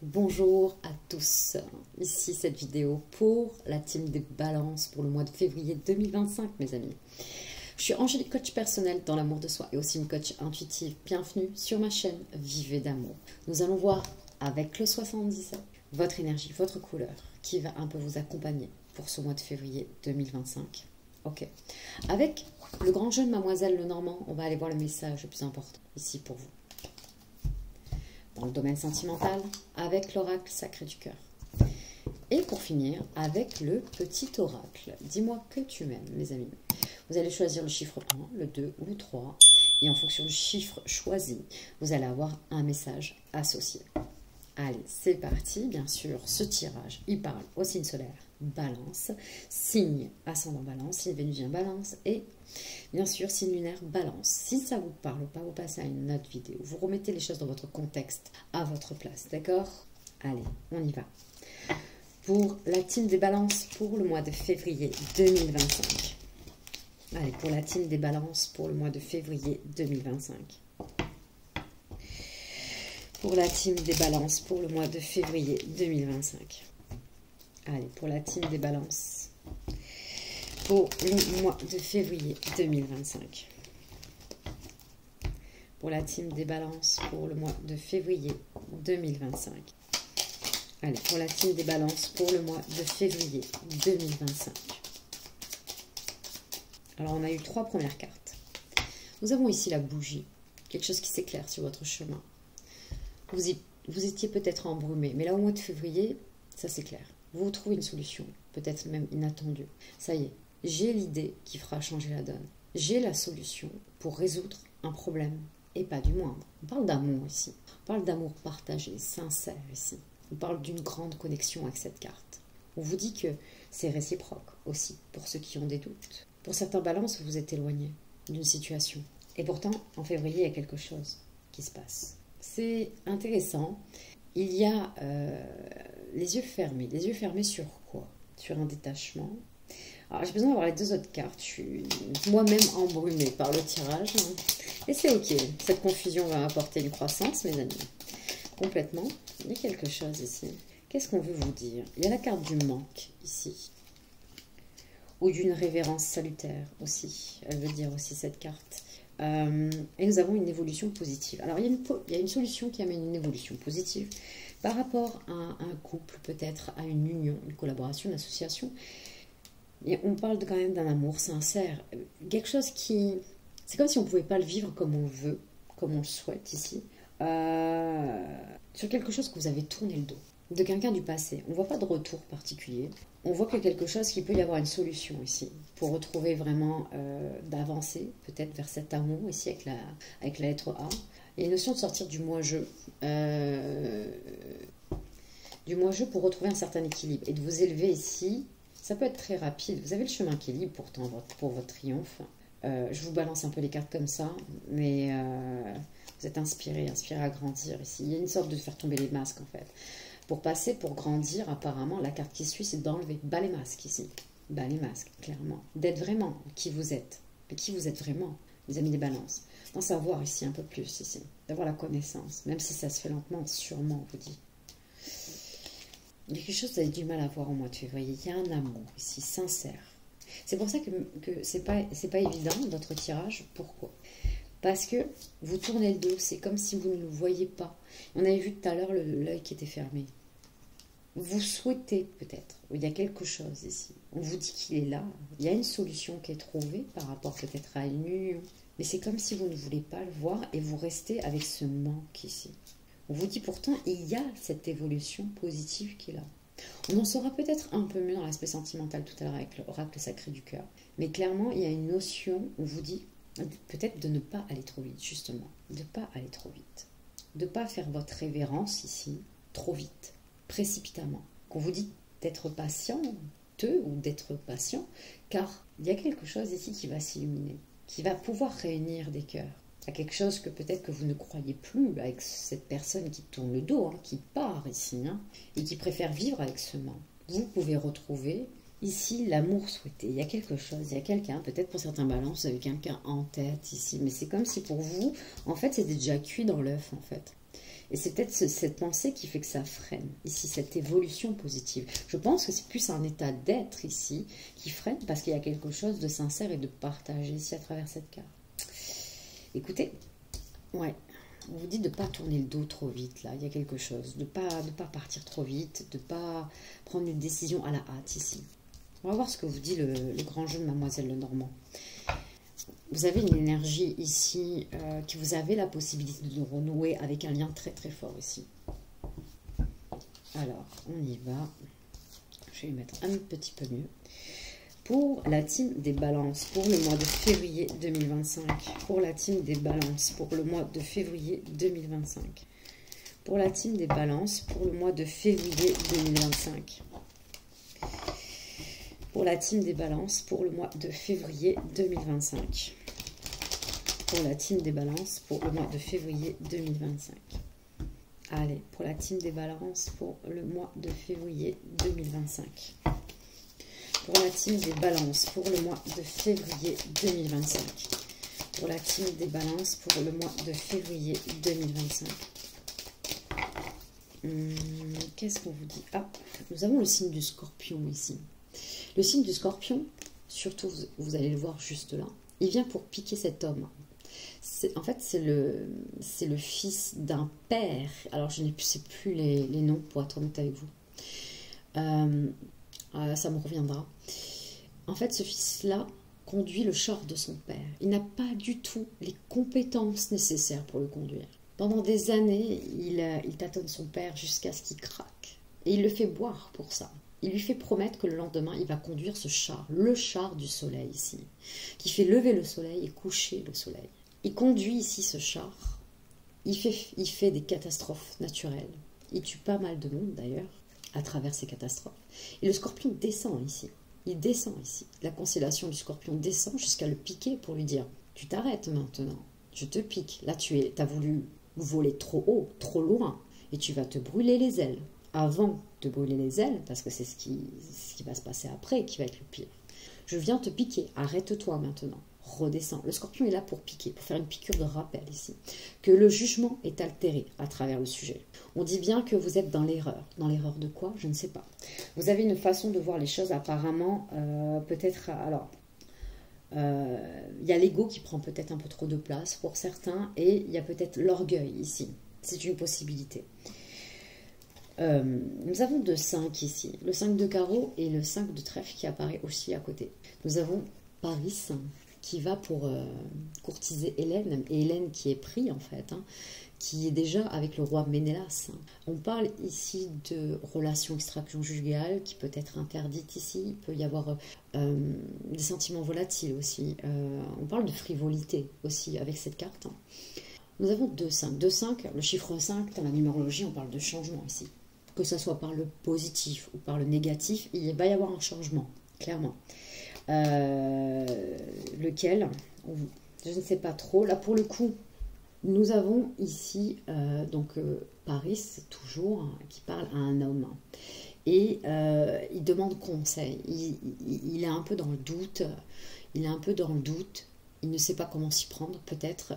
Bonjour à tous, ici cette vidéo pour la team des balances pour le mois de février 2025 mes amis. Je suis Angélique, coach personnel dans l'amour de soi et aussi une coach intuitive. Bienvenue sur ma chaîne Vivez d'amour. Nous allons voir avec le 77 votre énergie, votre couleur qui va un peu vous accompagner pour ce mois de février 2025. Ok. Avec le grand jeu de Mademoiselle Lenormand, on va aller voir le message le plus important ici pour vous. Dans le domaine sentimental, avec l'oracle sacré du cœur. Et pour finir, avec le petit oracle. Dis-moi que tu m'aimes, mes amis. Vous allez choisir le chiffre 1, le 2 ou le 3. Et en fonction du chiffre choisi, vous allez avoir un message associé. Allez, c'est parti. Bien sûr, ce tirage, il parle au signe solaire Balance, signe ascendant Balance, signe vénusien Balance et bien sûr signe lunaire Balance. Si ça vous parle pas, vous passez à une autre vidéo. Vous remettez les choses dans votre contexte, à votre place, d'accord? Allez, on y va. Pour la team des Balances pour le mois de février 2025. Allez, pour la team des Balances pour le mois de février 2025. Pour la team des Balances pour le mois de février 2025. Allez, pour la team des Balances pour le mois de février 2025. Pour la team des Balances pour le mois de février 2025. Allez, pour la team des Balances pour le mois de février 2025. Alors, on a eu 3 premières cartes. Nous avons ici la bougie, quelque chose qui s'éclaire sur votre chemin. Vous étiez peut-être embrumé, mais là, au mois de février, ça s'éclaire. Vous trouvez une solution, peut-être même inattendue. Ça y est, j'ai l'idée qui fera changer la donne. J'ai la solution pour résoudre un problème, et pas du moindre. On parle d'amour ici. On parle d'amour partagé, sincère ici. On parle d'une grande connexion avec cette carte. On vous dit que c'est réciproque aussi, pour ceux qui ont des doutes. Pour certains balances, vous vous êtes éloigné d'une situation. Et pourtant, en février, il y a quelque chose qui se passe. C'est intéressant. Il y a les yeux fermés. Les yeux fermés sur quoi? Sur un détachement. Alors, j'ai besoin d'avoir les 2 autres cartes. Je suis moi-même embrumée par le tirage. Et c'est ok. Cette confusion va apporter une croissance, mes amis. Complètement. Il y a quelque chose ici. Qu'est-ce qu'on veut vous dire? Il y a la carte du manque ici. Ou d'une révérence salutaire aussi. Elle veut dire aussi cette carte. Et nous avons une évolution positive. Alors, il y a une solution qui amène une évolution positive par rapport à un couple, peut-être à une union, une collaboration, une association. Et on parle quand même d'un amour sincère. Quelque chose qui... C'est comme si on ne pouvait pas le vivre comme on veut, comme on le souhaite ici. Sur quelque chose que vous avez tourné le dos. De quelqu'un du passé. On ne voit pas de retour particulier. On voit que quelque chose qui peut y avoir une solution ici. Pour retrouver vraiment d'avancer, peut-être vers cet amour ici avec la lettre A. Il y a une notion de sortir du moi-je. Du moi-je pour retrouver un certain équilibre. Et de vous élever ici, ça peut être très rapide. Vous avez le chemin qui est libre pourtant pour votre triomphe. Je vous balance un peu les cartes comme ça. Mais vous êtes inspiré à grandir ici. Il y a une sorte de faire tomber les masques en fait. Pour passer, pour grandir, apparemment, la carte qui suit, c'est d'enlever. Bas les masques ici. Bas les masques, clairement. D'être vraiment qui vous êtes. Mais qui vous êtes vraiment, les amis des balances. D'en savoir ici un peu plus, ici. D'avoir la connaissance. Même si ça se fait lentement, sûrement, on vous dit. Il y a quelque chose que vous avez du mal à voir au mois de février. Il y a un amour ici, sincère. C'est pour ça que c'est pas évident, notre tirage. Pourquoi? Parce que vous tournez le dos, c'est comme si vous ne le voyez pas. On avait vu tout à l'heure l'œil qui était fermé. Vous souhaitez peut-être, il y a quelque chose ici. On vous dit qu'il est là. Il y a une solution qui est trouvée par rapport peut-être à une union. Mais c'est comme si vous ne voulez pas le voir et vous restez avec ce manque ici. On vous dit pourtant, il y a cette évolution positive qui est là. On en saura peut-être un peu mieux dans l'aspect sentimental tout à l'heure avec l'oracle sacré du cœur. Mais clairement, il y a une notion, on vous dit peut-être de ne pas aller trop vite, justement. De ne pas aller trop vite. De ne pas faire votre révérence ici trop vite, précipitamment. Qu'on vous dit d'être patienteux ou d'être patient, car il y a quelque chose ici qui va s'illuminer, qui va pouvoir réunir des cœurs. Il y a quelque chose que peut-être que vous ne croyez plus avec cette personne qui tourne le dos, qui part ici, et qui préfère vivre avec ce manque. Vous pouvez retrouver ici l'amour souhaité. Il y a quelque chose, il y a quelqu'un, peut-être pour certains balances, vous avez quelqu'un en tête ici, mais c'est comme si pour vous, en fait, c'était déjà cuit dans l'œuf, en fait. Et c'est peut-être cette pensée qui fait que ça freine, ici, cette évolution positive. Je pense que c'est plus un état d'être ici qui freine parce qu'il y a quelque chose de sincère et de partagé ici à travers cette carte. Écoutez, ouais, on vous dit de ne pas tourner le dos trop vite, là, il y a quelque chose, de ne pas partir trop vite, de ne pas prendre une décision à la hâte ici. On va voir ce que vous dit le grand jeu de Mademoiselle Lenormand. Vous avez une énergie ici que vous avez la possibilité de renouer avec un lien très très fort ici. Alors, on y va. Je vais y mettre un petit peu mieux. Pour la team des balances, pour le mois de février 2025. Pour la team des balances, pour le mois de février 2025. Pour la team des balances, pour le mois de février 2025. Pour la team des balances, pour le mois de février 2025. Pour la team des balances, pour le mois de février 2025. Allez, pour la team des balances, pour le mois de février 2025. Pour la team des balances, pour le mois de février 2025. Pour la team des balances, pour le mois de février 2025. Qu'est-ce qu'on vous dit? Ah, nous avons le signe du Scorpion ici. Le signe du Scorpion, surtout, vous allez le voir juste là, il vient pour piquer cet homme. En fait, c'est le fils d'un père. Alors, je ne sais plus les noms, pour être honnête avec vous. Ça me reviendra. En fait, ce fils-là conduit le char de son père. Il n'a pas du tout les compétences nécessaires pour le conduire. Pendant des années, il tâtonne son père jusqu'à ce qu'il craque. Et il le fait boire pour ça. Il lui fait promettre que le lendemain, il va conduire ce char, le char du soleil ici, qui fait lever le soleil et coucher le soleil. Il conduit ici ce char, il fait des catastrophes naturelles. Il tue pas mal de monde d'ailleurs, à travers ces catastrophes. Et le Scorpion descend ici, il descend ici. La constellation du Scorpion descend jusqu'à le piquer pour lui dire « Tu t'arrêtes maintenant, je te pique. Là, tu as voulu voler trop haut, trop loin, et tu vas te brûler les ailes. » Avant de brûler les ailes, parce que c'est ce qui va se passer après qui va être le pire. Je viens te piquer, arrête-toi maintenant, redescends. Le Scorpion est là pour piquer, pour faire une piqûre de rappel ici. Que le jugement est altéré à travers le sujet. On dit bien que vous êtes dans l'erreur. Dans l'erreur de quoi? Je ne sais pas. Vous avez une façon de voir les choses apparemment, peut-être... Alors, il y a l'ego qui prend peut-être un peu trop de place pour certains, et il y a peut-être l'orgueil ici. C'est une possibilité. Nous avons 2 5 ici, le 5 de carreau et le 5 de trèfle qui apparaît aussi à côté. Nous avons Paris qui va pour courtiser Hélène, et Hélène qui est pris en fait, qui est déjà avec le roi Ménélas. On parle ici de relations extra-conjugales qui peut être interdite ici, il peut y avoir des sentiments volatiles aussi, on parle de frivolité aussi avec cette carte. Nous avons 2 5, 2 5, le chiffre 5 dans la numérologie on parle de changement ici. Que ce soit par le positif ou par le négatif, il va y avoir un changement, clairement. Lequel, je ne sais pas trop. Là, pour le coup, nous avons ici, Paris, toujours, qui parle à un homme. Et il demande conseil. Il est un peu dans le doute. Il ne sait pas comment s'y prendre, peut-être...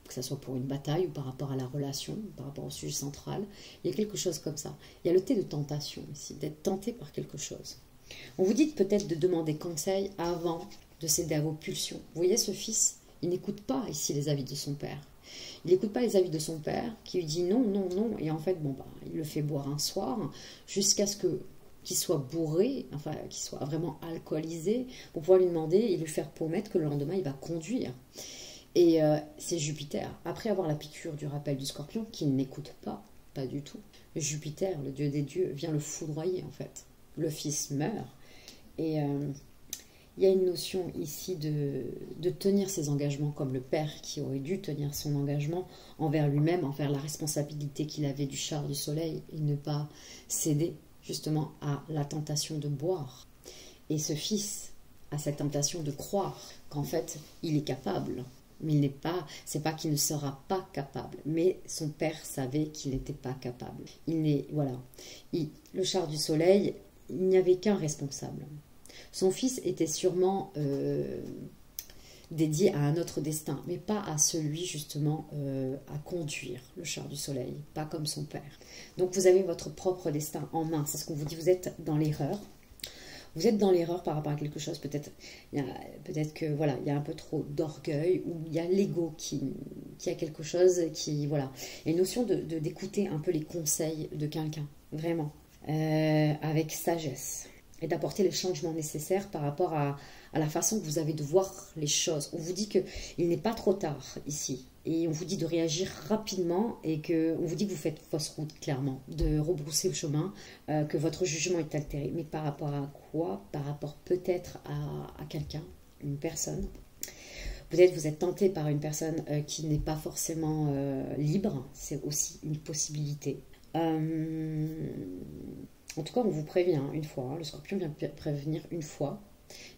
que ce soit pour une bataille ou par rapport à la relation, par rapport au sujet central. Il y a quelque chose comme ça. Il y a le thé de tentation ici, d'être tenté par quelque chose. On vous dit peut-être de demander conseil avant de céder à vos pulsions. Vous voyez ce fils, il n'écoute pas ici les avis de son père. Il n'écoute pas les avis de son père qui lui dit non, non, non. Et en fait, il le fait boire un soir jusqu'à ce qu'il soit bourré, enfin qu'il soit vraiment alcoolisé pour pouvoir lui demander et lui faire promettre que le lendemain, il va conduire. Et c'est Jupiter, après avoir la piqûre du rappel du Scorpion, qui n'écoute pas du tout. Jupiter, le dieu des dieux, vient le foudroyer en fait. Le fils meurt. Et il y a une notion ici de tenir ses engagements comme le père qui aurait dû tenir son engagement envers lui-même, envers la responsabilité qu'il avait du char du soleil et ne pas céder justement à la tentation de boire. Et ce fils a cette tentation de croire qu'en fait il est capable. Mais c'est pas qu'il ne sera pas capable, mais son père savait qu'il n'était pas capable. Le char du soleil, il n'y avait qu'un responsable. Son fils était sûrement dédié à un autre destin, mais pas à celui justement à conduire le char du soleil, pas comme son père. Donc vous avez votre propre destin en main, c'est ce qu'on vous dit, vous êtes dans l'erreur. Vous êtes dans l'erreur par rapport à quelque chose, peut-être que voilà, il y a un peu trop d'orgueil, ou il y a l'ego qui a quelque chose qui, voilà. Il y a une notion d'écouter un peu les conseils de quelqu'un, vraiment, avec sagesse, et d'apporter les changements nécessaires par rapport à la façon que vous avez de voir les choses. On vous dit qu'il n'est pas trop tard ici, et on vous dit de réagir rapidement, et on vous dit que vous faites fausse route, clairement, de rebrousser le chemin, que votre jugement est altéré. Mais par rapport à quoi? Par rapport peut-être à quelqu'un, une personne. Peut-être vous êtes tenté par une personne qui n'est pas forcément libre, c'est aussi une possibilité. En tout cas, on vous prévient une fois, hein, le scorpion vient prévenir une fois,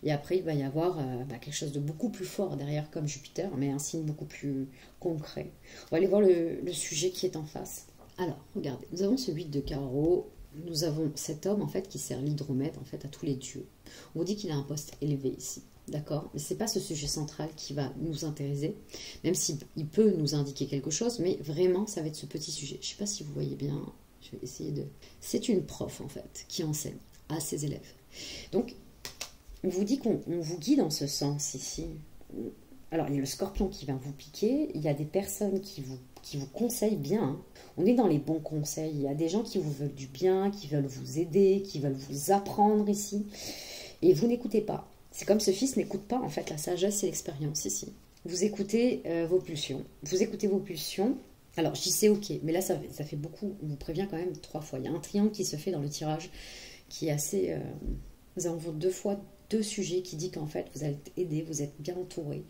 et après il va y avoir quelque chose de beaucoup plus fort derrière, comme Jupiter, mais un signe beaucoup plus concret. On va aller voir le sujet qui est en face. Alors, regardez, nous avons ce 8 de carreau, nous avons cet homme en fait qui sert l'hydromède en fait à tous les dieux. On vous dit qu'il a un poste élevé ici. D'accord, mais ce n'est pas ce sujet central qui va nous intéresser, même s'il peut nous indiquer quelque chose, mais vraiment, ça va être ce petit sujet. Je ne sais pas si vous voyez bien, je vais essayer de... C'est une prof, en fait, qui enseigne à ses élèves. Donc, on vous dit qu'on vous guide dans ce sens ici. Alors, il y a le scorpion qui vient vous piquer, il y a des personnes qui vous conseillent bien. Hein. On est dans les bons conseils, il y a des gens qui vous veulent du bien, qui veulent vous aider, qui veulent vous apprendre ici, et vous n'écoutez pas. C'est comme ce fils n'écoute pas en fait la sagesse et l'expérience ici. Vous écoutez vos pulsions. Vous écoutez vos pulsions. Alors je dis c'est ok, mais là ça fait beaucoup. On vous prévient quand même 3 fois. Il y a un triangle qui se fait dans le tirage qui est assez... Nous avons 2 fois 2 sujets qui dit qu'en fait vous êtes aidé, vous êtes bien entouré.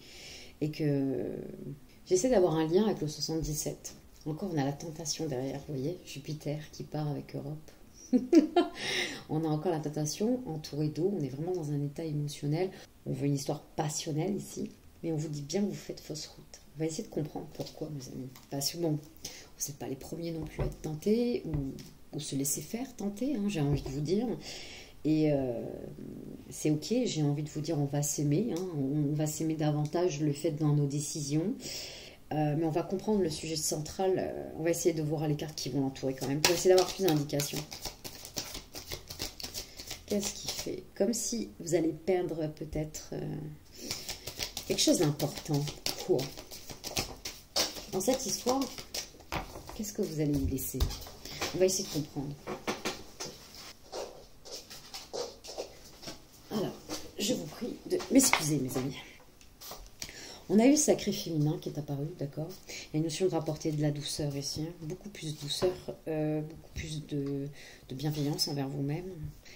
Et que j'essaie d'avoir un lien avec le 77. Encore on a la tentation derrière, vous voyez, Jupiter qui part avec Europe. On a encore la tentation, entouré d'eau, on est vraiment dans un état émotionnel. On veut une histoire passionnelle ici, mais on vous dit bien que vous faites fausse route. On va essayer de comprendre pourquoi, mes amis. Parce que bon, vous n'êtes pas les premiers non plus à être tentés, ou se laisser faire tenter, hein, j'ai envie de vous dire. Et c'est ok, j'ai envie de vous dire, on va s'aimer, hein, on va s'aimer davantage, le fait dans nos décisions. Mais on va comprendre le sujet central. On va essayer de voir les cartes qui vont l'entourer quand même, pour essayer d'avoir plus d'indications. Qu'est-ce qu'il fait? Comme si vous allez perdre peut-être quelque chose d'important. Quoi? Dans cette histoire, qu'est-ce que vous allez y laisser? On va essayer de comprendre. Alors, je vous prie de m'excuser, mes amis. On a eu le sacré féminin qui est apparu, d'accord? Il y a une notion de rapporter de la douceur ici, hein, beaucoup plus de douceur, beaucoup plus de bienveillance envers vous-même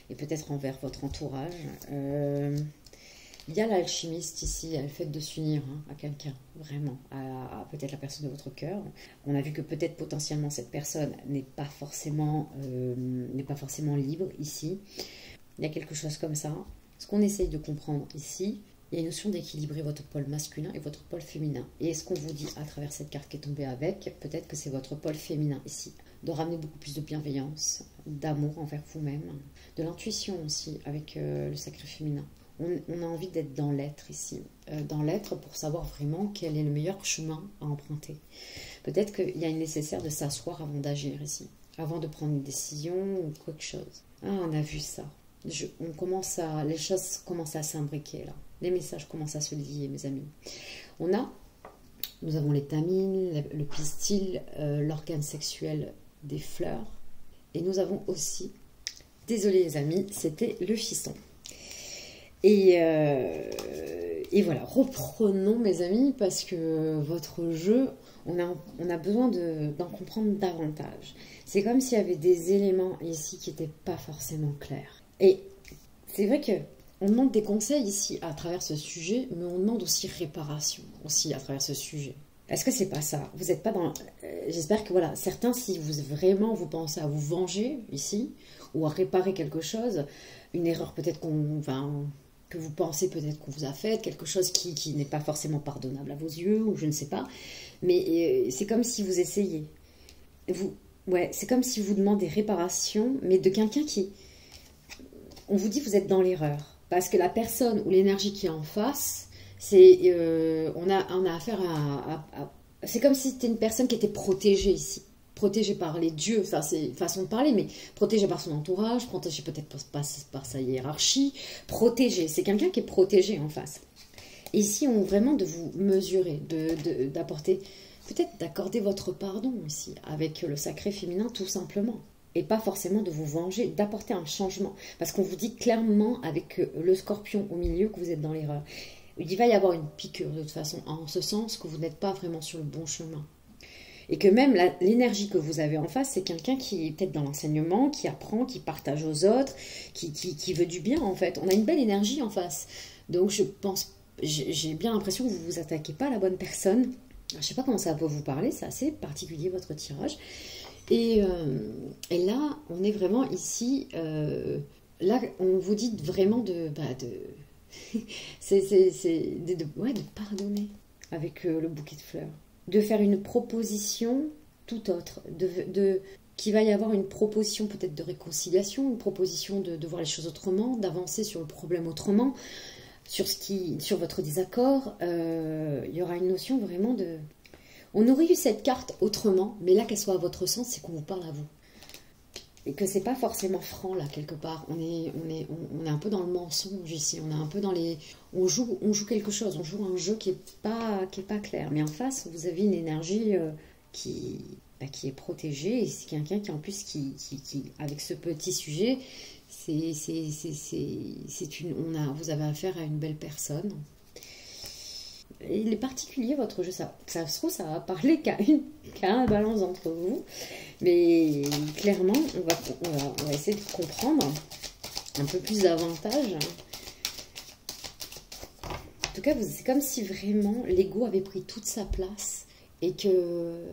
et peut-être envers votre entourage. Il y a l'alchimiste ici, le fait de s'unir à quelqu'un, vraiment, à peut-être la personne de votre cœur. On a vu que peut-être potentiellement cette personne n'est pas forcément libre ici. Il y a quelque chose comme ça. Ce qu'on essaye de comprendre ici, il y a une notion d'équilibrer votre pôle masculin et votre pôle féminin. Et ce qu'on vous dit à travers cette carte qui est tombée avec, peut-être que c'est votre pôle féminin ici. De ramener beaucoup plus de bienveillance, d'amour envers vous-même, de l'intuition aussi avec le sacré féminin. On a envie d'être dans l'être ici. Dans l'être pour savoir vraiment quel est le meilleur chemin à emprunter. Peut-être qu'il y a une nécessaire de s'asseoir avant d'agir ici. Avant de prendre une décision ou quelque chose. Ah, on a vu ça. Les choses commencent à s'imbriquer là. Les messages commencent à se lier, mes amis. Nous avons l'étamine, le pistil, l'organe sexuel des fleurs. Et nous avons aussi, désolé les amis, c'était le fiston. Et voilà, reprenons mes amis, parce que votre jeu, on a besoin d'en comprendre davantage. C'est comme s'il y avait des éléments ici qui n'étaient pas forcément clairs. Et c'est vrai que on demande des conseils ici à travers ce sujet, mais on demande aussi réparation aussi à travers ce sujet. Est-ce que c'est pas ça? Vous n'êtes pas dans... J'espère que voilà, certains, si vous pensez à vous venger ici, ou à réparer quelque chose, une erreur peut-être que vous pensez peut-être qu'on vous a faite, quelque chose qui n'est pas forcément pardonnable à vos yeux, ou je ne sais pas, mais c'est comme si vous essayez. C'est comme si vous demandez réparation, mais de quelqu'un qui... On vous dit que vous êtes dans l'erreur. Parce que la personne ou l'énergie qui est en face On a affaire c'est comme si c'était une personne qui était protégée ici. Protégée par les dieux, enfin c'est une façon de parler, mais protégée par son entourage, protégée peut-être par sa hiérarchie. Protégée, c'est quelqu'un qui est protégé en face. Et ici, on vraiment de vous mesurer, d'apporter, peut-être d'accorder votre pardon ici, avec le sacré féminin tout simplement. Et pas forcément de vous venger, d'apporter un changement. Parce qu'on vous dit clairement avec le scorpion au milieu que vous êtes dans l'erreur. Il va y avoir une piqûre de toute façon, en ce sens que vous n'êtes pas vraiment sur le bon chemin. Et que même l'énergie que vous avez en face, c'est quelqu'un qui est peut-être dans l'enseignement, qui apprend, qui partage aux autres, qui veut du bien en fait. On a une belle énergie en face. Donc je pense, j'ai bien l'impression que vous ne vous attaquez pas à la bonne personne. Alors, je ne sais pas comment ça peut vous parler, c'est assez particulier votre tirage. Et là, on est vraiment ici, là on vous dit vraiment de pardonner avec le bouquet de fleurs. De faire une proposition tout autre, qu'il va y avoir une proposition peut-être de réconciliation, une proposition de voir les choses autrement, d'avancer sur le problème autrement, sur votre désaccord. Il y aura une notion vraiment de... On aurait eu cette carte autrement, mais là qu'elle soit à votre sens, c'est qu'on vous parle à vous. Et que c'est pas forcément franc là quelque part. On est un peu dans le mensonge ici. On est un peu dans les. On joue quelque chose. On joue un jeu qui est pas clair. Mais en face, vous avez une énergie qui est protégée. Et c'est quelqu'un qui en plus qui avec ce petit sujet, vous avez affaire à une belle personne. Il est particulier votre jeu, ça se trouve, ça va parler qu'à un balance entre vous, mais clairement, on va essayer de comprendre un peu plus davantage. En tout cas, c'est comme si vraiment l'ego avait pris toute sa place et que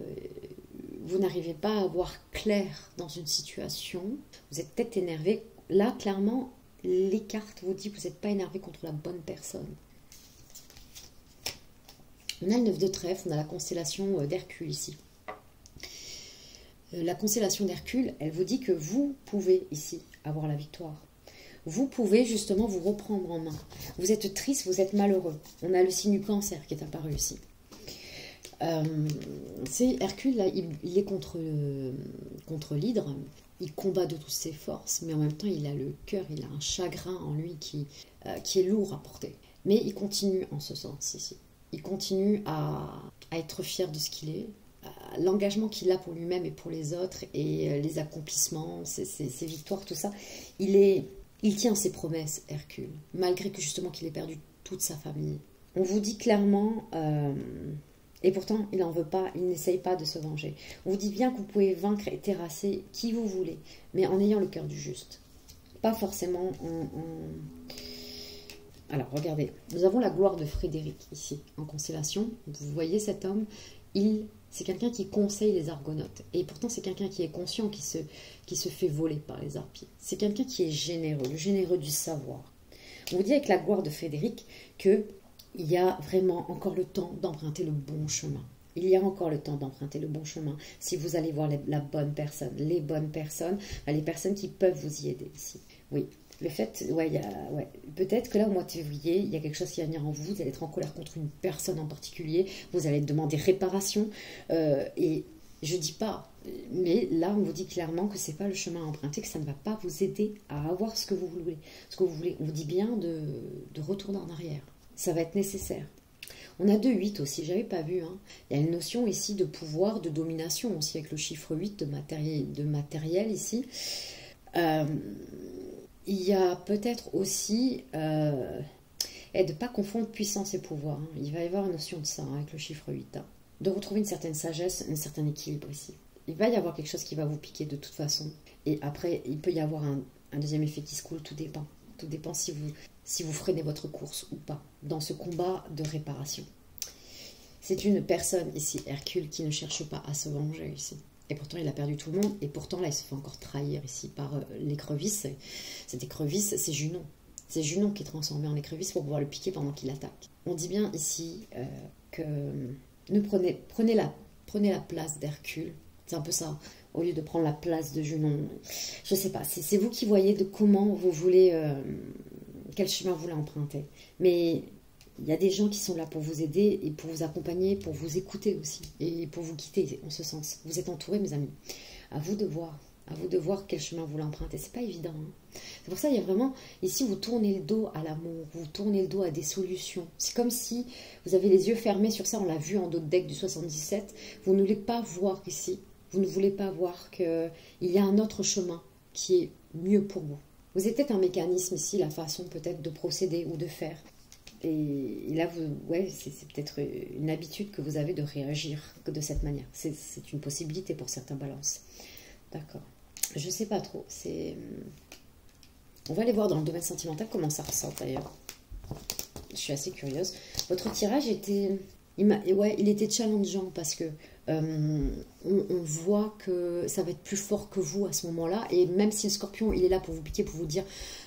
vous n'arrivez pas à voir clair dans une situation. Vous êtes peut-être énervé. Là, clairement, les cartes vous disent que vous n'êtes pas énervé contre la bonne personne. On a le 9 de trèfle, on a la constellation d'Hercule ici. La constellation d'Hercule, elle vous dit que vous pouvez ici avoir la victoire. Vous pouvez justement vous reprendre en main. Vous êtes triste, vous êtes malheureux. On a le signe du cancer qui est apparu ici. C'est Hercule, là, il est contre l'hydre. Il combat de toutes ses forces, mais en même temps, il a le cœur, il a un chagrin en lui qui est lourd à porter. Mais il continue en ce sens ici. Il continue à être fier de ce qu'il est, l'engagement qu'il a pour lui-même et pour les autres, et les accomplissements, ses victoires, tout ça. Il tient ses promesses, Hercule, malgré que justement qu'il ait perdu toute sa famille. On vous dit clairement, et pourtant il n'en veut pas, il n'essaye pas de se venger. On vous dit bien que vous pouvez vaincre et terrasser qui vous voulez, mais en ayant le cœur du juste. Pas forcément Alors, regardez, nous avons la gloire de Frédéric ici, en constellation. Vous voyez cet homme, c'est quelqu'un qui conseille les argonautes. Et pourtant, c'est quelqu'un qui est conscient, qui se fait voler par les harpies. C'est quelqu'un qui est généreux, le généreux du savoir. On vous dit avec la gloire de Frédéric qu'il y a vraiment encore le temps d'emprunter le bon chemin. Il y a encore le temps d'emprunter le bon chemin. Si vous allez voir la bonne personne, les bonnes personnes, les personnes qui peuvent vous y aider ici. Oui. Le fait, peut-être que là, au mois de février, il y a quelque chose qui va venir en vous. Vous allez être en colère contre une personne en particulier. Vous allez demander réparation. Et je dis pas, mais là, on vous dit clairement que c'est pas le chemin à emprunter, que ça ne va pas vous aider à avoir ce que vous voulez. On vous dit bien de retourner en arrière. Ça va être nécessaire. On a 2-8 aussi, j'avais pas vu. Hein. Il y a une notion ici de pouvoir, de domination aussi, avec le chiffre 8 de matériel ici. Il y a peut-être aussi de ne pas confondre puissance et pouvoir. Hein. Il va y avoir une notion de ça hein, avec le chiffre 8. Hein. De retrouver une certaine sagesse, un certain équilibre ici. Il va y avoir quelque chose qui va vous piquer de toute façon. Et après, il peut y avoir un deuxième effet qui se coule, tout dépend. Tout dépend si vous freinez votre course ou pas dans ce combat de réparation. C'est une personne ici, Hercule, qui ne cherche pas à se venger ici. Et pourtant, il a perdu tout le monde. Et pourtant, là, il se fait encore trahir ici par l'écrevisse. Cette écrevisse, c'est Junon. C'est Junon qui est transformé en écrevisse pour pouvoir le piquer pendant qu'il attaque. On dit bien ici que prenez la place d'Hercule. C'est un peu ça. Au lieu de prendre la place de Junon. Je ne sais pas. C'est vous qui voyez de comment vous voulez... quel chemin vous voulez emprunter. Mais il y a des gens qui sont là pour vous aider et pour vous accompagner, pour vous écouter aussi et pour vous guider en ce sens. Vous êtes entourés, mes amis. À vous de voir. À vous de voir quel chemin vous l'empruntez. C'est pas évident. Hein. C'est pour ça qu'il y a vraiment... Ici, vous tournez le dos à l'amour. Vous tournez le dos à des solutions. C'est comme si vous avez les yeux fermés sur ça. On l'a vu en d'autres decks du 77. Vous ne voulez pas voir ici. Vous ne voulez pas voir qu'il y a un autre chemin qui est mieux pour vous. Vous avez peut-être un mécanisme ici, la façon peut-être de procéder ou de faire. Et là, c'est peut-être une habitude que vous avez de réagir de cette manière. C'est une possibilité pour certains balances. D'accord. Je sais pas trop. On va aller voir dans le domaine sentimental comment ça ressort d'ailleurs. Je suis assez curieuse. Votre tirage était... il était challengeant parce que on voit que ça va être plus fort que vous à ce moment-là. Et même si le scorpion, il est là pour vous piquer, pour vous dire,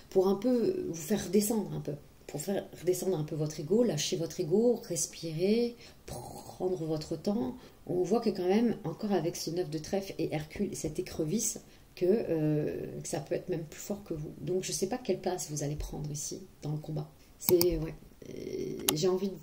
pour un peu vous faire redescendre un peu. Pour faire redescendre un peu votre ego, lâcher votre ego, respirer, prendre votre temps. On voit que quand même, encore avec ce 9 de trèfle et Hercule et cette écrevisse, que ça peut être même plus fort que vous. Donc je ne sais pas quelle place vous allez prendre ici, dans le combat. J'ai envie de...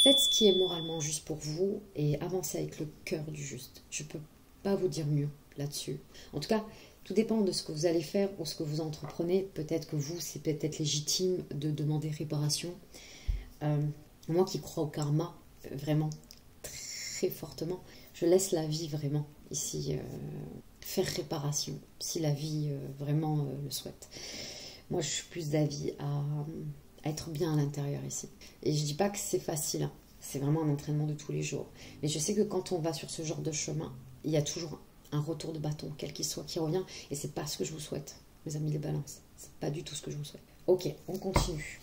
Faites ce qui est moralement juste pour vous et avancez avec le cœur du juste. Je ne peux pas vous dire mieux là-dessus. En tout cas, tout dépend de ce que vous allez faire ou ce que vous entreprenez. Peut-être que vous, c'est peut-être légitime de demander réparation. Moi qui crois au karma, vraiment, très fortement, je laisse la vie vraiment ici faire réparation, si la vie vraiment le souhaite. Moi, je suis plus d'avis à être bien à l'intérieur ici. Et je dis pas que c'est facile, hein. C'est vraiment un entraînement de tous les jours. Mais je sais que quand on va sur ce genre de chemin, il y a toujours un retour de bâton, quel qu'il soit, qui revient. Et c'est pas ce que je vous souhaite, mes amis les balances. C'est pas du tout ce que je vous souhaite. Ok, on continue.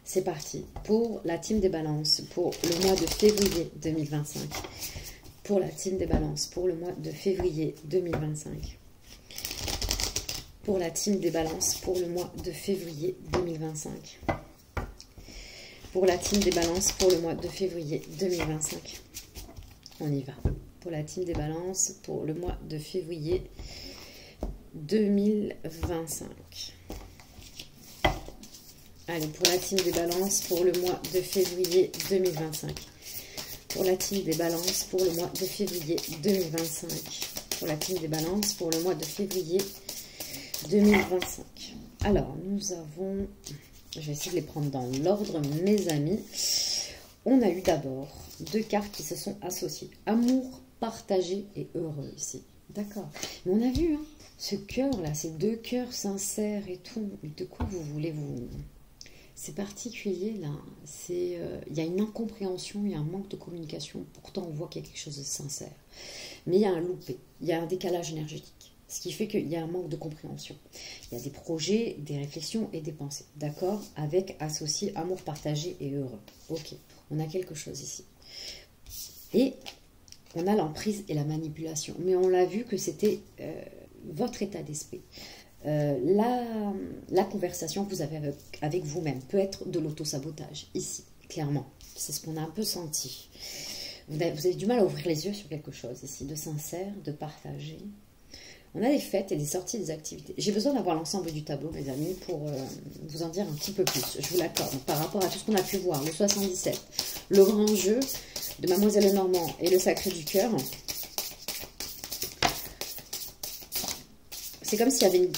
C'est parti pour la team des balances pour le mois de février 2025. Pour la team des balances pour le mois de février 2025. Pour la team des balances pour le mois de février 2025. Pour la team des balances pour le mois de février 2025. On y va. Pour la team des balances pour le mois de février 2025. Allez, pour la team des balances pour le mois de février 2025. Pour la team des balances pour le mois de février 2025. Pour la team des balances pour le mois de février 2025. Alors, nous avons... Je vais essayer de les prendre dans l'ordre, mes amis. On a eu d'abord deux cartes qui se sont associées. Amour, partagé et heureux ici. D'accord. Mais on a vu, hein, ce cœur-là, ces deux cœurs sincères et tout. Mais de quoi vous voulez vous... C'est particulier, là. Il y a une incompréhension, il y a un manque de communication. Pourtant, on voit qu'il y a quelque chose de sincère. Mais il y a un loupé, il y a un décalage énergétique. Ce qui fait qu'il y a un manque de compréhension. Il y a des projets, des réflexions et des pensées. D'accord? Avec associé amour partagé et heureux. Ok, on a quelque chose ici. Et on a l'emprise et la manipulation. Mais on l'a vu que c'était votre état d'esprit. La conversation que vous avez avec vous-même peut être de l'auto-sabotage. Ici, clairement. C'est ce qu'on a un peu senti. Vous avez du mal à ouvrir les yeux sur quelque chose ici. De sincère, de partager. On a des fêtes et des sorties, des activités. J'ai besoin d'avoir l'ensemble du tableau, mes amis, pour vous en dire un petit peu plus. Je vous l'accorde. Par rapport à tout ce qu'on a pu voir, le 77, le grand jeu de Mademoiselle Lenormand et le Sacré du Cœur. C'est comme s'il y avait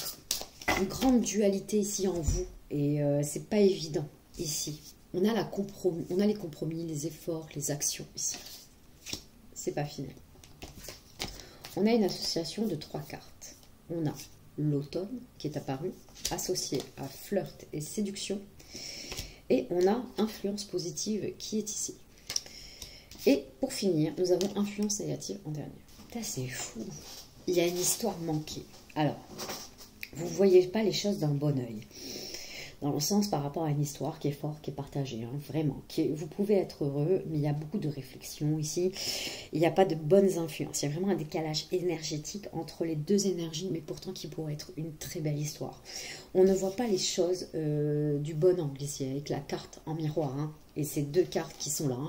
une grande dualité ici en vous. Et c'est pas évident ici. On a les compromis, les efforts, les actions ici. C'est pas fini. On a une association de 3 cartes. On a l'automne qui est apparu, associé à flirt et séduction. Et on a influence positive qui est ici. Et pour finir, nous avons influence négative en dernier. C'est fou. Il y a une histoire manquée. Alors, vous ne voyez pas les choses d'un bon oeil. Dans le sens par rapport à une histoire qui est forte, qui est partagée, hein, vraiment. Vous pouvez être heureux, mais il y a beaucoup de réflexions ici. Il n'y a pas de bonnes influences. Il y a vraiment un décalage énergétique entre les deux énergies, mais pourtant qui pourrait être une très belle histoire. On ne voit pas les choses du bon angle ici, avec la carte en miroir, hein, et ces deux cartes qui sont là.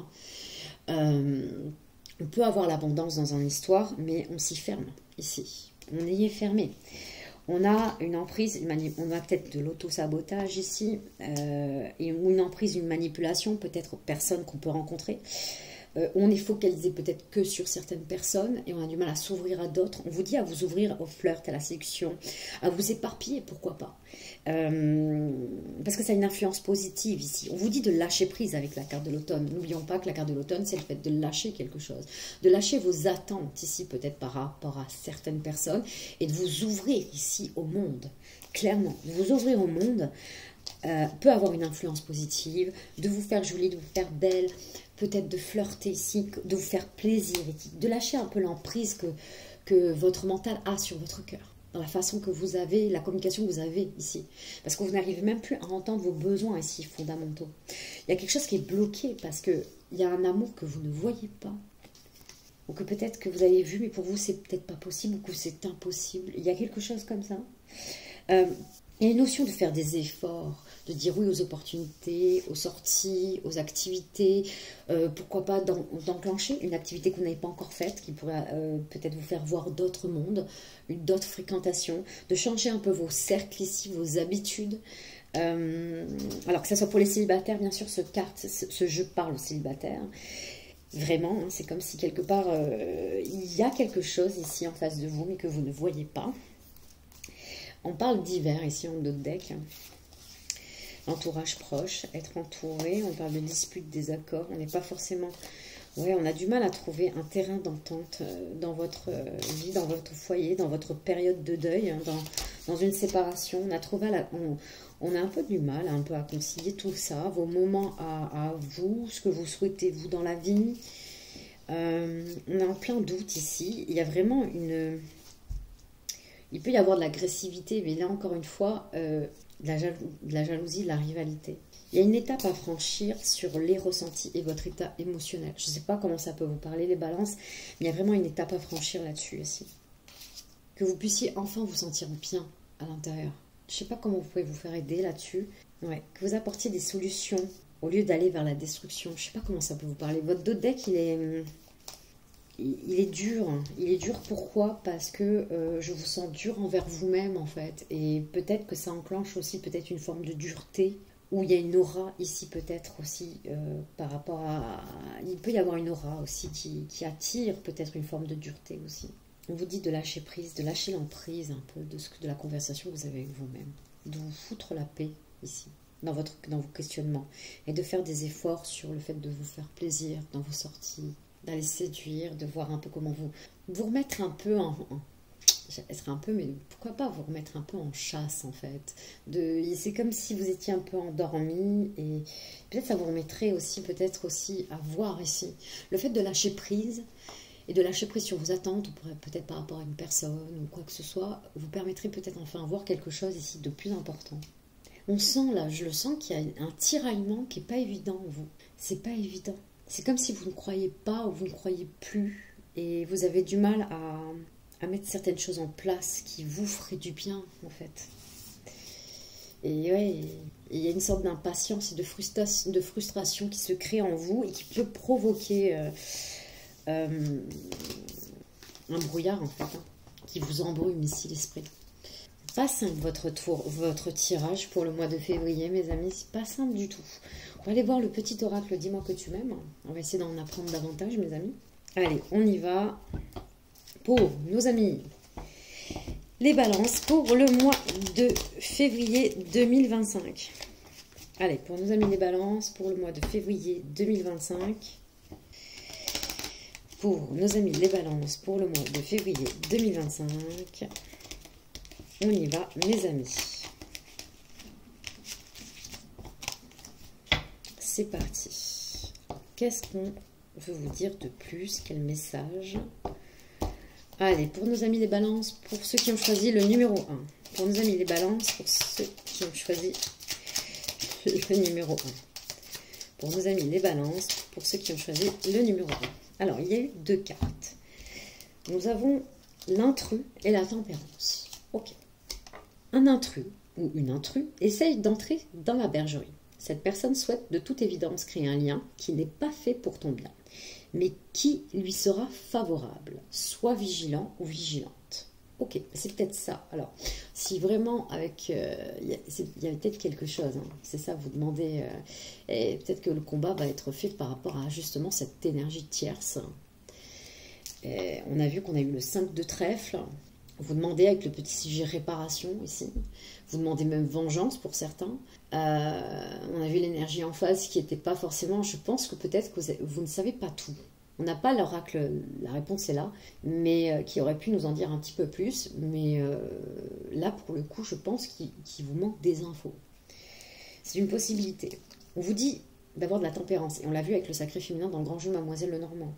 On peut avoir l'abondance dans une histoire, mais on s'y ferme ici. On y est fermé. On a une emprise, on a peut-être de l'auto-sabotage ici, ou une emprise, une manipulation, peut-être personne qu'on peut rencontrer. On est focalisé peut-être que sur certaines personnes et on a du mal à s'ouvrir à d'autres. On vous dit à vous ouvrir au flirt, à la séduction, à vous éparpiller, pourquoi pas. Parce que ça a une influence positive ici. On vous dit de lâcher prise avec la carte de l'automne. N'oublions pas que la carte de l'automne, c'est le fait de lâcher quelque chose. De lâcher vos attentes ici, peut-être par rapport à certaines personnes, et de vous ouvrir ici au monde. Clairement, de vous ouvrir au monde peut avoir une influence positive, de vous faire jolie, de vous faire belle, peut-être de flirter ici, de vous faire plaisir, de lâcher un peu l'emprise que votre mental a sur votre cœur, dans la façon que vous avez, la communication que vous avez ici. Parce que vous n'arrivez même plus à entendre vos besoins ici fondamentaux. Il y a quelque chose qui est bloqué parce qu'il y a un amour que vous ne voyez pas. Ou que peut-être que vous avez vu, mais pour vous, c'est peut-être pas possible, ou que c'est impossible. Il y a quelque chose comme ça. Il y a une notion de faire des efforts, de dire oui aux opportunités, aux sorties, aux activités. Pourquoi pas d'enclencher une activité que vous n'avez pas encore faite, qui pourrait peut-être vous faire voir d'autres mondes, d'autres fréquentations, de changer un peu vos cercles ici, vos habitudes. Alors que ce soit pour les célibataires, bien sûr, ce jeu parle aux célibataires. Vraiment, hein, c'est comme si quelque part, il y a quelque chose ici en face de vous, mais que vous ne voyez pas. On parle d'hiver ici en d'autres decks. Entourage proche, être entouré, on parle de disputes, désaccords. On n'est pas forcément... Ouais, on a du mal à trouver un terrain d'entente dans votre vie, dans votre foyer, dans votre période de deuil, hein, dans une séparation. On a un peu du mal à concilier tout ça, vos moments à vous, ce que vous souhaitez vous dans la vie. On est en plein doute ici. Il y a vraiment une... Il peut y avoir de l'agressivité, mais là encore une fois, de la jalousie, de la rivalité. Il y a une étape à franchir sur les ressentis et votre état émotionnel. Je ne sais pas comment ça peut vous parler, les balances, mais il y a vraiment une étape à franchir là-dessus aussi. Que vous puissiez enfin vous sentir bien à l'intérieur. Je ne sais pas comment vous pouvez vous faire aider là-dessus. Ouais. Que vous apportiez des solutions au lieu d'aller vers la destruction. Je ne sais pas comment ça peut vous parler. Votre dos de deck, il est dur. Il est dur, pourquoi? Parce que je vous sens dur envers vous-même, en fait. Et peut-être que ça enclenche aussi peut-être une forme de dureté, où il y a une aura ici peut-être aussi, par rapport à... Il peut y avoir une aura aussi qui attire peut-être une forme de dureté aussi. On vous dit de lâcher prise, de lâcher l'emprise un peu de la conversation que vous avez avec vous-même. De vous foutre la paix ici, dans vos questionnements. Et de faire des efforts sur le fait de vous faire plaisir dans vos sorties, d'aller séduire, de voir un peu comment vous remettre un peu mais pourquoi pas vous remettre un peu en chasse en fait. C'est comme si vous étiez un peu endormi et peut-être ça vous remettrait aussi peut-être aussi à voir ici. Le fait de lâcher prise et de lâcher prise sur vos attentes, ou peut-être par rapport à une personne ou quoi que ce soit, vous permettrait peut-être enfin voir quelque chose ici de plus important. On sent là, je le sens qu'il y a un tiraillement qui n'est pas évident en vous. C'est pas évident. C'est comme si vous ne croyez pas ou vous ne croyez plus et vous avez du mal à mettre certaines choses en place qui vous feraient du bien en fait. Et ouais, il y a une sorte d'impatience et de frustration qui se crée en vous et qui peut provoquer un brouillard en fait, hein, qui vous embrume ici l'esprit. Pas simple votre tirage pour le mois de février, mes amis, c'est pas simple du tout. On va aller voir le petit oracle Dis-moi que tu m'aimes. On va essayer d'en apprendre davantage, mes amis. Allez, on y va pour nos amis les balances pour le mois de février 2025. Allez, pour nos amis les balances pour le mois de février 2025. Pour nos amis les balances pour le mois de février 2025. On y va, mes amis. C'est parti. Qu'est-ce qu'on veut vous dire de plus? Quel message? Allez, pour nos amis les balances, pour ceux qui ont choisi le numéro 1. Pour nos amis les balances, pour ceux qui ont choisi le numéro 1. Pour nos amis les balances, pour ceux qui ont choisi le numéro 1. Alors, il y a eu deux cartes. Nous avons l'intrus et la tempérance. Ok. Un intrus ou une intrus essaye d'entrer dans la bergerie. Cette personne souhaite de toute évidence créer un lien qui n'est pas fait pour ton bien, mais qui lui sera favorable. Sois vigilant ou vigilante. Ok, c'est peut-être ça. Alors, si vraiment avec... il y a peut-être quelque chose, hein. C'est ça, vous demandez... et peut-être que le combat va être fait par rapport à justement cette énergie tierce. Et on a vu qu'on a eu le 5 de trèfle. Vous demandez avec le petit sujet réparation ici. Vous demandez même vengeance pour certains. On a vu l'énergie en face qui n'était pas forcément... Je pense que peut-être que vous ne savez pas tout. On n'a pas l'oracle, la réponse est là, mais qui aurait pu nous en dire un petit peu plus. Mais là, pour le coup, je pense qu'il vous manque des infos. C'est une possibilité. On vous dit d'avoir de la tempérance. Et on l'a vu avec le sacré féminin dans le grand jeu Mademoiselle Lenormand.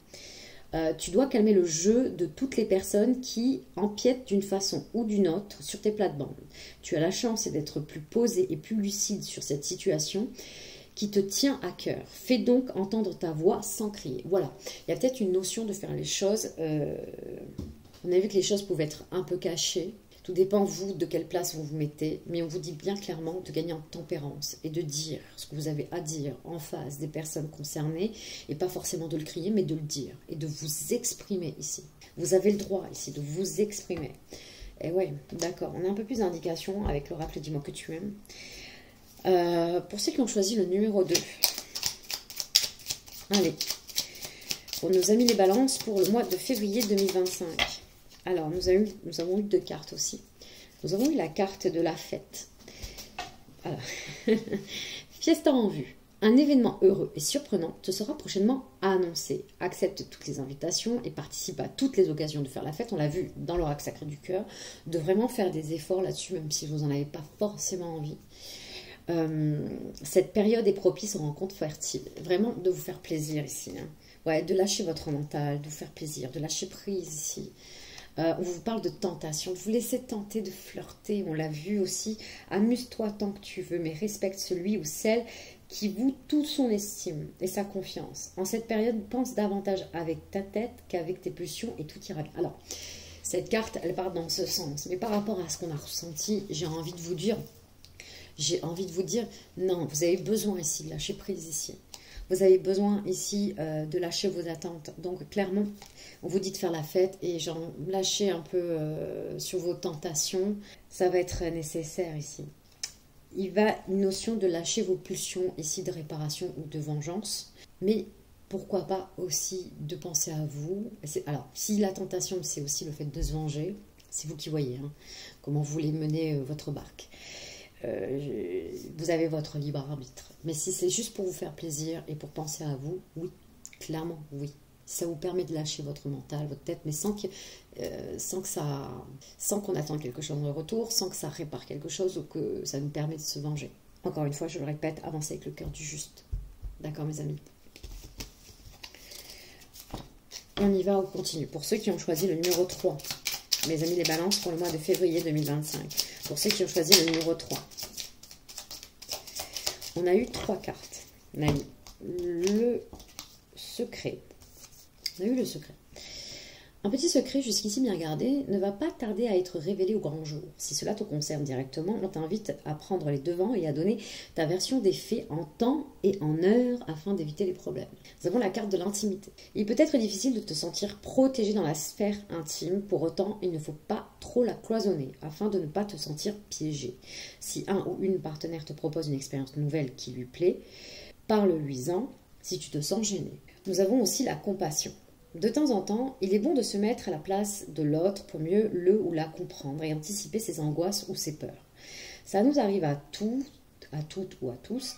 Tu dois calmer le jeu de toutes les personnes qui empiètent d'une façon ou d'une autre sur tes plates-bandes. Tu as la chance d'être plus posé et plus lucide sur cette situation qui te tient à cœur. Fais donc entendre ta voix sans crier. Voilà, il y a peut-être une notion de faire les choses. On a vu que les choses pouvaient être un peu cachées. Tout dépend, vous, de quelle place vous vous mettez. Mais on vous dit bien clairement de gagner en tempérance et de dire ce que vous avez à dire en face des personnes concernées. Et pas forcément de le crier, mais de le dire. Et de vous exprimer ici. Vous avez le droit ici de vous exprimer. Et ouais, d'accord. On a un peu plus d'indications avec l'oracle Dis-moi que tu aimes. Pour ceux qui ont choisi le numéro 2. Allez. Pour nos amis les balances, pour le mois de février 2025. Alors, nous avons eu 2 cartes aussi. Nous avons eu la carte de la fête. Alors, Fiesta en vue. Un événement heureux et surprenant te sera prochainement annoncé. Accepte toutes les invitations et participe à toutes les occasions de faire la fête. On l'a vu dans l'oracle sacré du cœur, de vraiment faire des efforts là-dessus, même si vous n'en avez pas forcément envie. Cette période est propice aux rencontres fertiles. Vraiment de vous faire plaisir ici. Hein. Ouais, de lâcher votre mental, de vous faire plaisir, de lâcher prise ici. On vous parle de tentation, de vous laisser tenter de flirter, on l'a vu aussi. Amuse-toi tant que tu veux, mais respecte celui ou celle qui voue toute son estime et sa confiance. En cette période, pense davantage avec ta tête qu'avec tes pulsions et tout ira bien. Alors, cette carte, elle part dans ce sens. Mais par rapport à ce qu'on a ressenti, j'ai envie de vous dire, non, vous avez besoin ici de lâcher prise ici. Vous avez besoin ici de lâcher vos attentes. Donc clairement, on vous dit de faire la fête et genre lâcher un peu sur vos tentations. Ça va être nécessaire ici. Il va une notion de lâcher vos pulsions ici de réparation ou de vengeance. Mais pourquoi pas aussi de penser à vous. Alors, si la tentation, c'est aussi le fait de se venger, c'est vous qui voyez hein, comment vous voulez mener votre barque. Vous avez votre libre arbitre. Mais si c'est juste pour vous faire plaisir et pour penser à vous, oui, clairement, oui. Ça vous permet de lâcher votre mental, votre tête, mais sans qu'on attende quelque chose en retour, sans que ça répare quelque chose ou que ça nous permet de se venger. Encore une fois, je le répète, avancez avec le cœur du juste. D'accord, mes amis? On y va, on continue. Pour ceux qui ont choisi le numéro 3, mes amis les balances, pour le mois de février 2025. Pour ceux qui ont choisi le numéro 3. On a eu 3 cartes. On a eu le secret. On a eu le secret. Un petit secret jusqu'ici bien gardé ne va pas tarder à être révélé au grand jour. Si cela te concerne directement, on t'invite à prendre les devants et à donner ta version des faits en temps et en heure afin d'éviter les problèmes. Nous avons la carte de l'intimité. Il peut être difficile de te sentir protégé dans la sphère intime, pour autant il ne faut pas trop la cloisonner afin de ne pas te sentir piégé. Si un ou une partenaire te propose une expérience nouvelle qui lui plaît, parle-lui-en si tu te sens gêné. Nous avons aussi la compassion. De temps en temps, il est bon de se mettre à la place de l'autre pour mieux le ou la comprendre et anticiper ses angoisses ou ses peurs. Ça nous arrive à toutes ou à tous,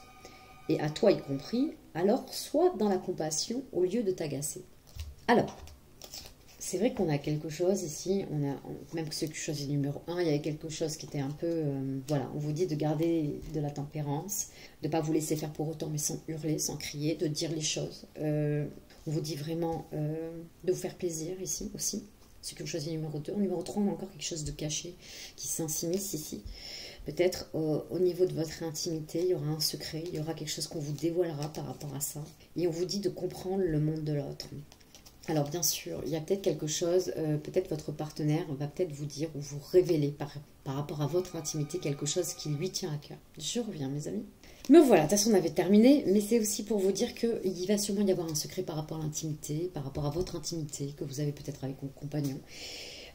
et à toi y compris, alors sois dans la compassion au lieu de t'agacer. Alors, c'est vrai qu'on a quelque chose ici, même ceux qui choisissent le numéro 1, il y avait quelque chose qui était un peu... voilà, on vous dit de garder de la tempérance, de ne pas vous laisser faire pour autant, mais sans hurler, sans crier, de dire les choses. On vous dit vraiment de vous faire plaisir ici aussi. Ceux qui ont choisi le numéro 2. Au numéro 3, on a encore quelque chose de caché qui s'insinue ici. Peut-être au niveau de votre intimité, il y aura un secret, il y aura quelque chose qu'on vous dévoilera par rapport à ça. Et on vous dit de comprendre le monde de l'autre. Alors bien sûr, il y a peut-être quelque chose, peut-être votre partenaire va peut-être vous dire ou vous révéler par rapport à votre intimité quelque chose qui lui tient à cœur. Je reviens mes amis. Mais voilà, de toute façon on avait terminé, mais c'est aussi pour vous dire qu'il va sûrement y avoir un secret par rapport à l'intimité, par rapport à votre intimité que vous avez peut-être avec vos compagnons.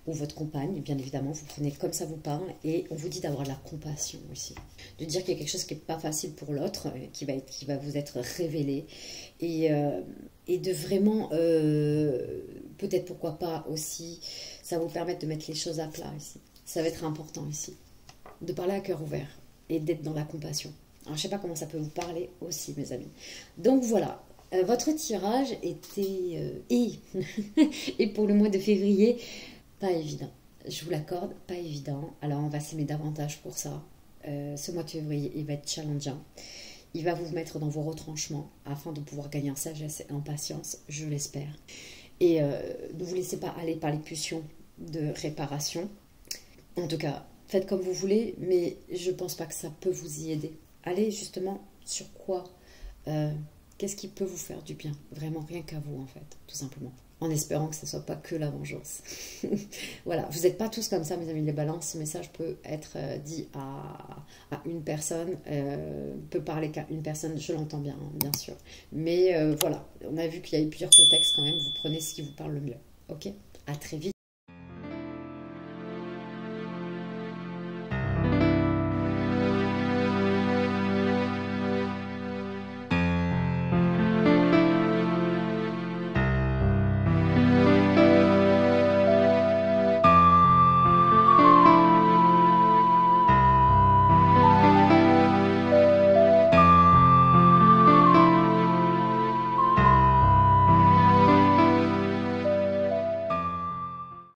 ou votre compagne, bien évidemment, vous prenez comme ça vous parle, et on vous dit d'avoir de la compassion aussi. De dire qu'il y a quelque chose qui n'est pas facile pour l'autre, qui va vous être révélé, et de vraiment, peut-être pourquoi pas aussi, ça va vous permettre de mettre les choses à plat ici. Ça va être important ici, de parler à cœur ouvert, et d'être dans la compassion. Alors, je ne sais pas comment ça peut vous parler aussi, mes amis. Donc voilà, votre tirage était, et pour le mois de février, pas évident. Je vous l'accorde, pas évident. Alors, on va s'aimer davantage pour ça. Ce mois de février, il va être challengeant. Il va vous mettre dans vos retranchements afin de pouvoir gagner en sagesse et en patience, je l'espère. Et ne vous laissez pas aller par les pulsions de réparation. En tout cas, faites comme vous voulez, mais je pense pas que ça peut vous y aider. Allez justement sur quoi, qu'est-ce qui peut vous faire du bien, vraiment rien qu'à vous en fait, tout simplement. En espérant que ce ne soit pas que la vengeance. Voilà, vous n'êtes pas tous comme ça, mes amis les balances. Ce message peut être dit à une personne, peut parler qu'à une personne, je l'entends bien, hein, bien sûr. Mais voilà, on a vu qu'il y a eu plusieurs contextes quand même, vous prenez ce qui vous parle le mieux. Ok, à très vite.